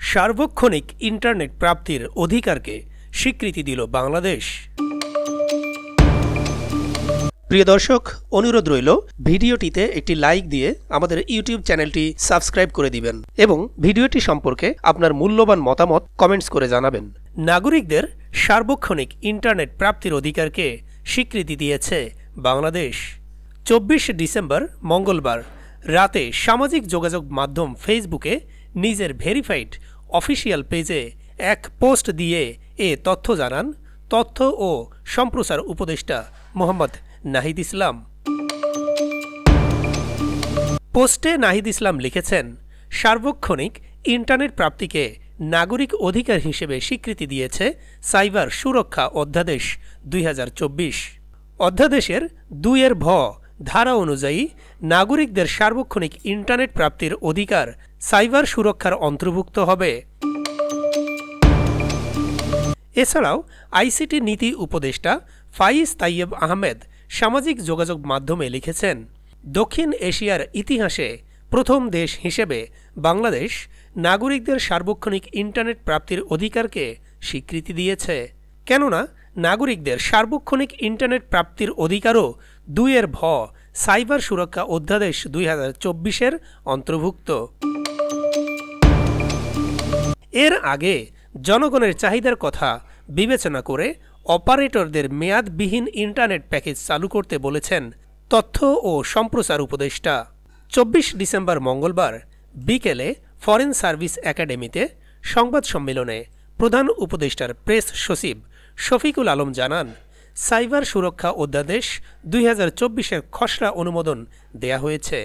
সার্বক্ষণিক ইন্টারনেট প্রাপ্তির অধিকারকে স্বীকৃতি দিল বাংলাদেশ। প্রিয় দর্শক, অনুরোধ রইল ভিডিওটিতে একটি লাইক দিয়ে আমাদের ইউটিউব চ্যানেলটি সাবস্ক্রাইব করে দিবেন এবং ভিডিওটি সম্পর্কে আপনার মূল্যবান মতামত কমেন্টস করে জানাবেন। নাগরিকদের সার্বক্ষণিক ইন্টারনেট প্রাপ্তির অধিকারকে স্বীকৃতি দিয়েছে বাংলাদেশ। 24 ডিসেম্বর মঙ্গলবার রাতে সামাজিক যোগাযোগ মাধ্যম ফেসবুকে নিজের ভেরিফাইড অফিসিয়াল পেজে এক পোস্ট দিয়ে এ তথ্য জানান তথ্য ও সম্প্রচার উপদেষ্টা মোহাম্মদ নাহিদ ইসলাম। পোস্টে নাহিদ ইসলাম লিখেছেন, সার্বক্ষণিক ইন্টারনেট প্রাপ্তিকে নাগরিক অধিকার হিসেবে স্বীকৃতি দিয়েছে সাইবার সুরক্ষা অধ্যাদেশ 2024। অধ্যাদেশের 2 ভ ধারা অনুযায়ী নাগরিকদের সার্বক্ষণিক ইন্টারনেট প্রাপ্তির অধিকার সাইবার সুরক্ষার অন্তর্ভুক্ত হবে। এছাড়াও আইসিটি নীতি উপদেষ্টা ফাইজ তাইয়েব আহমেদ সামাজিক যোগাযোগ মাধ্যমে লিখেছেন, দক্ষিণ এশিয়ার ইতিহাসে প্রথম দেশ হিসেবে বাংলাদেশ নাগরিকদের সার্বক্ষণিক ইন্টারনেট প্রাপ্তির অধিকারকে স্বীকৃতি দিয়েছে। কেননা নাগরিকদের সার্বক্ষণিক ইন্টারনেট প্রাপ্তির অধিকারও 2 ভ সাইবার সুরক্ষা অধ্যাদেশ 2024-এর অন্তর্ভুক্ত। এর আগে জনগণের চাহিদার কথা বিবেচনা করে অপারেটরদের মেয়াদবিহীন ইন্টারনেট প্যাকেজ চালু করতে বলেছেন তথ্য ও সম্প্রচার উপদেষ্টা। 24 ডিসেম্বর মঙ্গলবার বিকেলে ফরেন সার্ভিস একাডেমিতে সংবাদ সম্মেলনে প্রধান উপদেষ্টার প্রেস সচিব শফিকুল আলম জানান, সাইবার সুরক্ষা অধ্যাদেশ 2024-এর খসড়া অনুমোদন দেয়া হয়েছে।